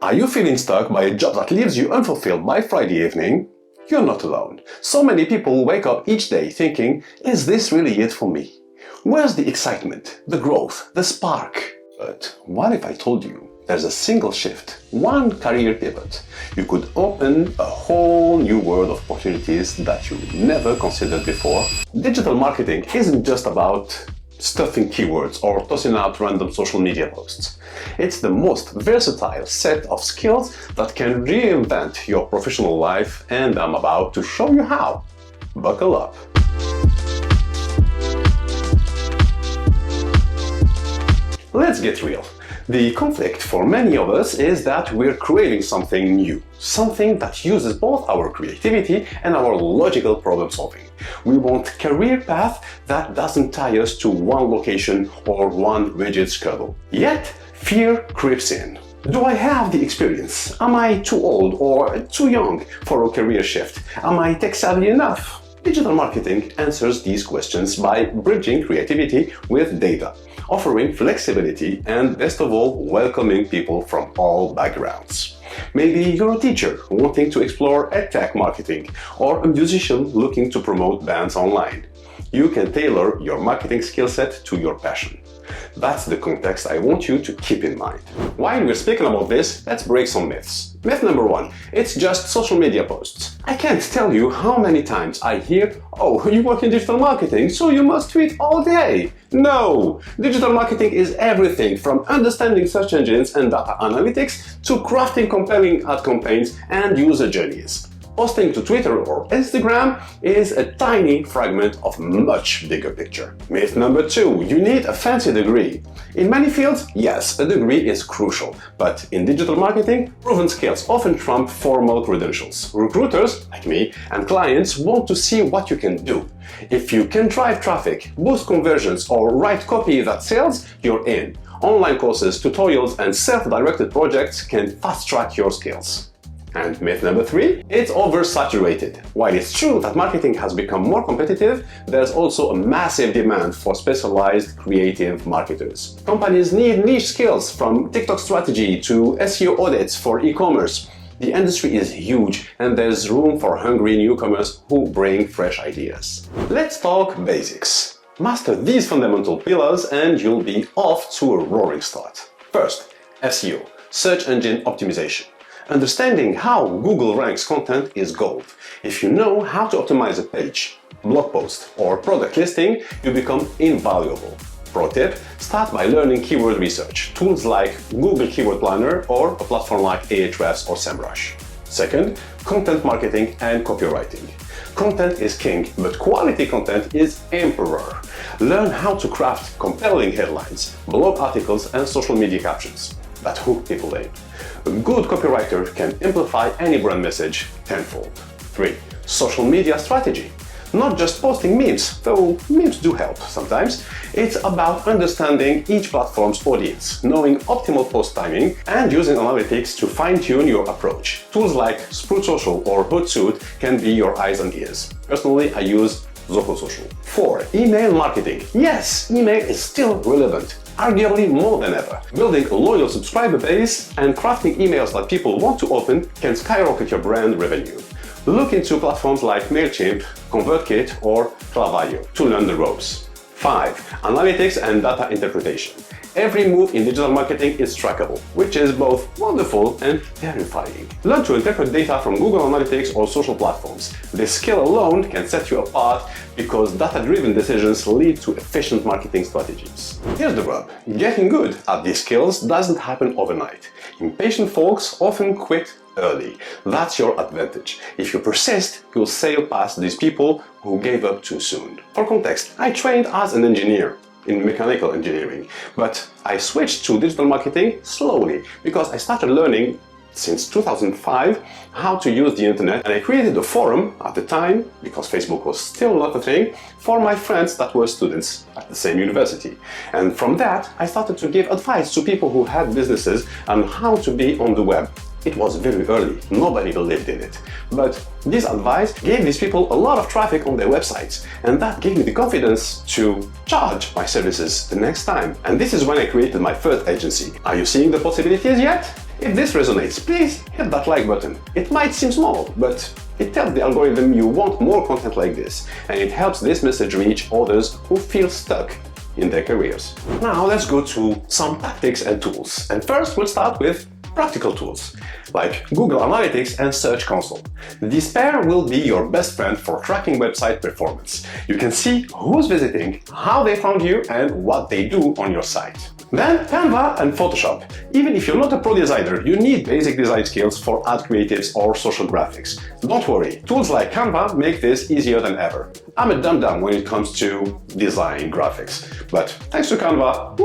Are you feeling stuck by a job that leaves you unfulfilled by Friday evening? You're not alone. So many people wake up each day thinking, is this really it for me? Where's the excitement, the growth, the spark? But what if I told you there's a single shift, one career pivot? You could open a whole new world of opportunities that you never considered before. Digital marketing isn't just about stuffing keywords or tossing out random social media posts. It's the most versatile set of skills that can reinvent your professional life, and I'm about to show you how. Buckle up. Let's get real. The conflict for many of us is that we're craving something new, something that uses both our creativity and our logical problem solving. We want a career path that doesn't tie us to one location or one rigid schedule. Yet, fear creeps in. Do I have the experience? Am I too old or too young for a career shift? Am I tech savvy enough? Digital marketing answers these questions by bridging creativity with data, offering flexibility, and best of all, welcoming people from all backgrounds. Maybe you're a teacher wanting to explore edtech marketing, or a musician looking to promote bands online. You can tailor your marketing skill set to your passion. That's the context I want you to keep in mind. While we're speaking about this, let's break some myths. Myth number one, it's just social media posts. I can't tell you how many times I hear, oh, you work in digital marketing, so you must tweet all day. No! Digital marketing is everything from understanding search engines and data analytics to crafting compelling ad campaigns and user journeys. Posting to Twitter or Instagram is a tiny fragment of a much bigger picture. Myth number two, you need a fancy degree. In many fields, yes, a degree is crucial, but in digital marketing, proven skills often trump formal credentials. Recruiters, like me, and clients want to see what you can do. If you can drive traffic, boost conversions, or write copy that sells, you're in. Online courses, tutorials, and self-directed projects can fast-track your skills. And myth number three, it's oversaturated. While it's true that marketing has become more competitive, there's also a massive demand for specialized creative marketers. Companies need niche skills, from TikTok strategy to SEO audits for e-commerce. The industry is huge, and there's room for hungry newcomers who bring fresh ideas. Let's talk basics. Master these fundamental pillars and you'll be off to a roaring start. First, SEO, search engine optimization. Understanding how Google ranks content is gold. If you know how to optimize a page, blog post, or product listing, you become invaluable. Pro tip, start by learning keyword research, tools like Google Keyword Planner or a platform like Ahrefs or SEMrush. Second, content marketing and copywriting. Content is king, but quality content is emperor. Learn how to craft compelling headlines, blog articles, and social media captions that hook people in. A good copywriter can amplify any brand message tenfold. 3. Social media strategy. Not just posting memes, though memes do help sometimes. It's about understanding each platform's audience, knowing optimal post timing, and using analytics to fine-tune your approach. Tools like Sprout Social or Hootsuite can be your eyes and ears. Personally, I use Zoho Social. 4. Email marketing. Yes, email is still relevant, arguably more than ever. Building a loyal subscriber base and crafting emails that people want to open can skyrocket your brand revenue. Look into platforms like MailChimp, ConvertKit, or Klaviyo to learn the ropes. 5. Analytics and data interpretation. Every move in digital marketing is trackable, which is both wonderful and terrifying. Learn to interpret data from Google Analytics or social platforms. This skill alone can set you apart because data-driven decisions lead to efficient marketing strategies. Here's the rub. Getting good at these skills doesn't happen overnight. Impatient folks often quit early. That's your advantage. If you persist, you'll sail past these people who gave up too soon. For context, I trained as an engineer in mechanical engineering, but I switched to digital marketing slowly because I started learning since 2005 how to use the internet, and I created a forum at the time, because Facebook was still not a thing, for my friends that were students at the same university. And from that, I started to give advice to people who had businesses on how to be on the web. It was very early, nobody believed in it. But this advice gave these people a lot of traffic on their websites, and that gave me the confidence to charge my services the next time. And this is when I created my first agency. Are you seeing the possibilities yet? If this resonates, please hit that like button. It might seem small, but it tells the algorithm you want more content like this, and it helps this message reach others who feel stuck in their careers. Now let's go to some tactics and tools. And first we'll start with practical tools like Google Analytics and Search Console. This pair will be your best friend for tracking website performance. You can see who's visiting, how they found you, and what they do on your site. Then Canva and Photoshop. Even if you're not a pro designer, you need basic design skills for ad creatives or social graphics. Don't worry, tools like Canva make this easier than ever. I'm a dum-dum when it comes to design graphics, but thanks to Canva,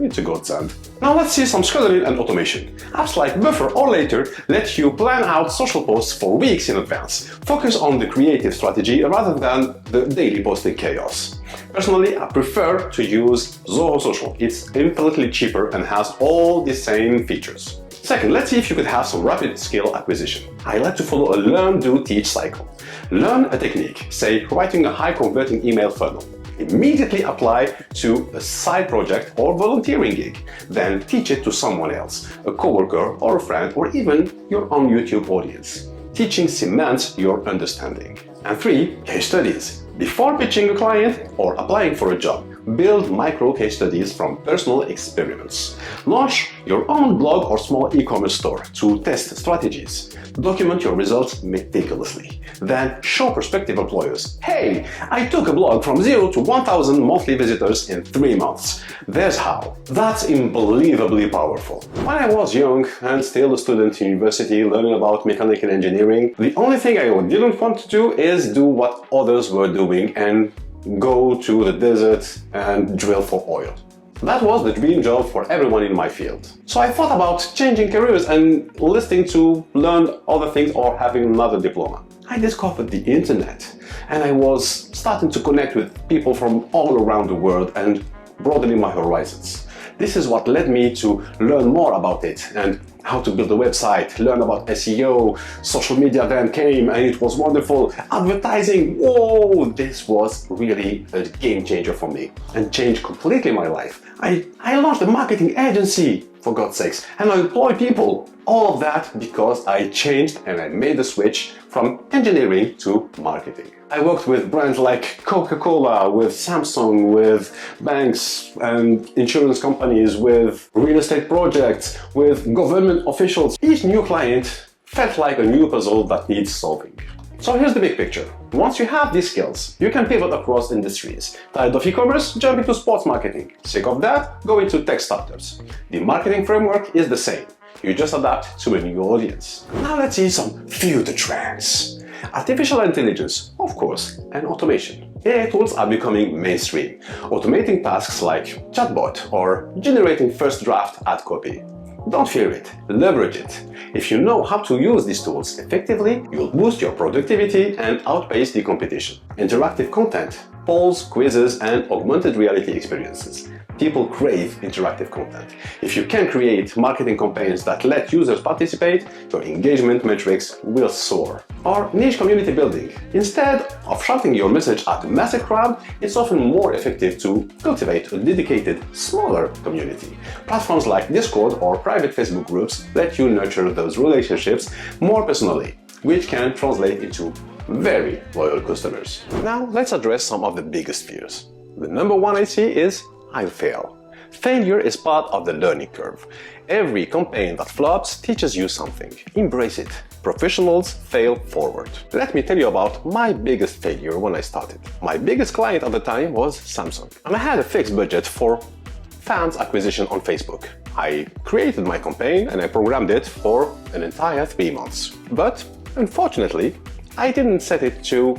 it's a godsend. Now let's see some scheduling and automation. Apps like Buffer or Later let you plan out social posts for weeks in advance. Focus on the creative strategy rather than the daily posting chaos. Personally, I prefer to use Zoho Social. It's infinitely cheaper and has all the same features. Second, let's see if you could have some rapid skill acquisition. I like to follow a learn, do, teach cycle. Learn a technique, say writing a high-converting email funnel. Immediately apply to a side project or volunteering gig. Then teach it to someone else, a coworker or a friend, or even your own YouTube audience. Teaching cements your understanding. And 3, case studies. Before pitching a client or applying for a job, build micro case studies from personal experiments. Launch your own blog or small e-commerce store to test strategies. Document your results meticulously. Then show prospective employers, hey, I took a blog from 0 to 1,000 monthly visitors in 3 months. There's how. That's unbelievably powerful. When I was young and still a student in university learning about mechanical engineering, the only thing I didn't want to do is do what others were doing and go to the desert and drill for oil. That was the dream job for everyone in my field. So I thought about changing careers and listing to learn other things or having another diploma. I discovered the internet and I was starting to connect with people from all around the world and broadening my horizons. This is what led me to learn more about it and how to build a website, learn about SEO, social media then came and it was wonderful. Advertising, whoa, this was really a game changer for me and changed completely my life. I launched a marketing agency, for God's sakes, and I employ people. All of that because I changed and I made the switch from engineering to marketing. I worked with brands like Coca-Cola, with Samsung, with banks and insurance companies, with real estate projects, with government officials. Each new client felt like a new puzzle that needs solving. So here's the big picture. Once you have these skills, you can pivot across industries. Tired of e-commerce? Jump into sports marketing. Sick of that? Go into tech startups. The marketing framework is the same. You just adapt to a new audience. Now let's see some future trends. Artificial intelligence, of course, and automation. AI tools are becoming mainstream, automating tasks like chatbot or generating first draft ad copy. Don't fear it, leverage it. If you know how to use these tools effectively, you'll boost your productivity and outpace the competition. Interactive content, polls, quizzes, and augmented reality experiences. People crave interactive content. If you can create marketing campaigns that let users participate, your engagement metrics will soar. Or niche community building. Instead of shouting your message at a massive crowd, it's often more effective to cultivate a dedicated, smaller community. Platforms like Discord or private Facebook groups let you nurture those relationships more personally, which can translate into very loyal customers. Now let's address some of the biggest fears. The number one I see is I'll fail. Failure is part of the learning curve. Every campaign that flops teaches you something. Embrace it. Professionals fail forward. Let me tell you about my biggest failure when I started. My biggest client at the time was Samsung, and I had a fixed budget for fans acquisition on Facebook. I created my campaign and I programmed it for an entire 3 months. But unfortunately, I didn't set it to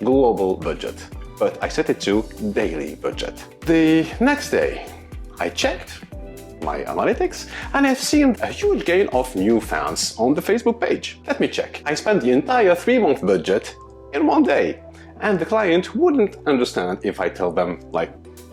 global budget, but I set it to daily budget. The next day, I checked my analytics and I've seen a huge gain of new fans on the Facebook page. Let me check. I spent the entire 3-month budget in 1 day, and the client wouldn't understand if I tell them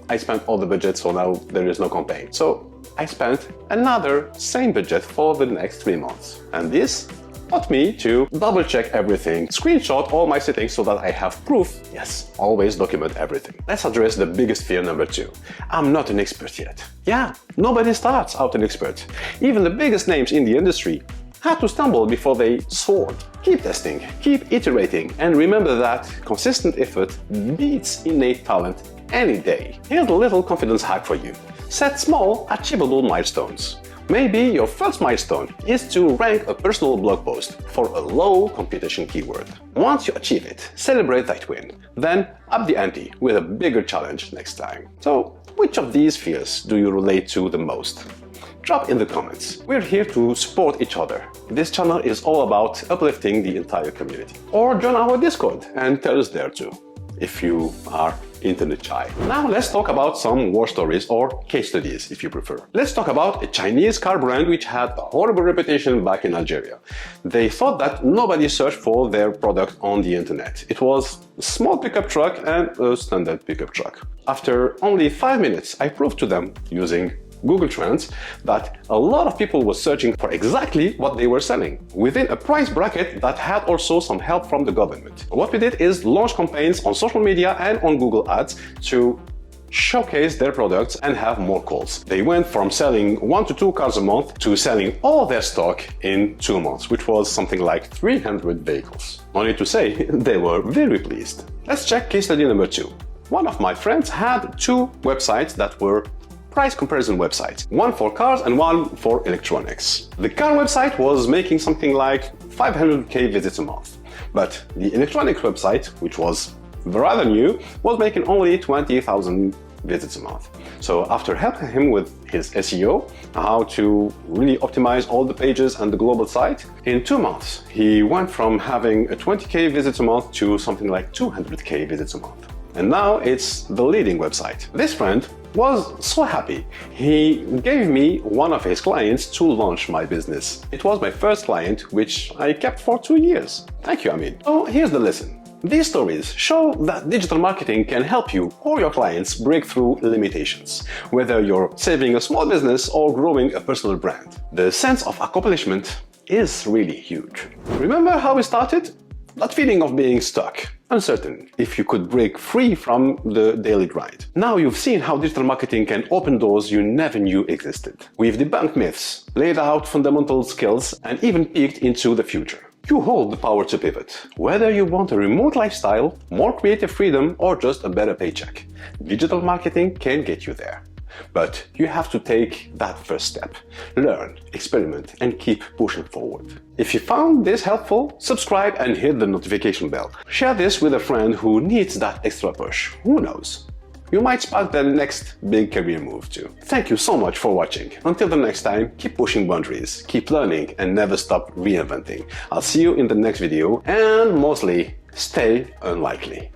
I spent all the budget, so now there is no campaign. So I spent another same budget for the next 3 months. And this taught me to double check everything, screenshot all my settings so that I have proof. Yes, always document everything. Let's address the biggest fear number 2. I'm not an expert yet. Yeah, nobody starts out an expert. Even the biggest names in the industry had to stumble before they soared. Keep testing, keep iterating, and remember that consistent effort beats innate talent any day. Here's a little confidence hack for you. Set small, achievable milestones. Maybe your first milestone is to rank a personal blog post for a low competition keyword. Once you achieve it, celebrate that win. Then up the ante with a bigger challenge next time. So, which of these fears do you relate to the most? Drop in the comments. We're here to support each other. This channel is all about uplifting the entire community. Or join our Discord and tell us there too, if you are internet shy. Now let's talk about some war stories or case studies if you prefer. Let's talk about a Chinese car brand which had a horrible reputation back in Algeria. They thought that nobody searched for their product on the internet. It was a small pickup truck and a standard pickup truck. After only 5 minutes, I proved to them using Google Trends that a lot of people were searching for exactly what they were selling, within a price bracket that had also some help from the government. What we did is launch campaigns on social media and on Google Ads to showcase their products and have more calls. They went from selling 1 to 2 cars a month to selling all their stock in 2 months, which was something like 300 vehicles. Only to say, they were very pleased. Let's check case study number 2. One of my friends had 2 websites that were price comparison websites, one for cars and one for electronics. The car website was making something like 500k visits a month, but the electronics website, which was rather new, was making only 20,000 visits a month. So after helping him with his SEO, how to really optimize all the pages and the global site, in 2 months he went from having a 20k visits a month to something like 200k visits a month. And now it's the leading website. This friend was so happy. He gave me one of his clients to launch my business. It was my first client, which I kept for 2 years. Thank you, Amin. So here's the lesson. These stories show that digital marketing can help you or your clients break through limitations, whether you're saving a small business or growing a personal brand. The sense of accomplishment is really huge. Remember how we started? That feeling of being stuck, uncertain if you could break free from the daily grind. Now you've seen how digital marketing can open doors you never knew existed. We've debunked myths, laid out fundamental skills, and even peeked into the future. You hold the power to pivot. Whether you want a remote lifestyle, more creative freedom, or just a better paycheck, digital marketing can get you there. But you have to take that first step. Learn, experiment, and keep pushing forward. If you found this helpful, subscribe and hit the notification bell. Share this with a friend who needs that extra push. Who knows? You might spark their next big career move too. Thank you so much for watching. Until the next time, keep pushing boundaries, keep learning, and never stop reinventing. I'll see you in the next video, and mostly, stay unlikely.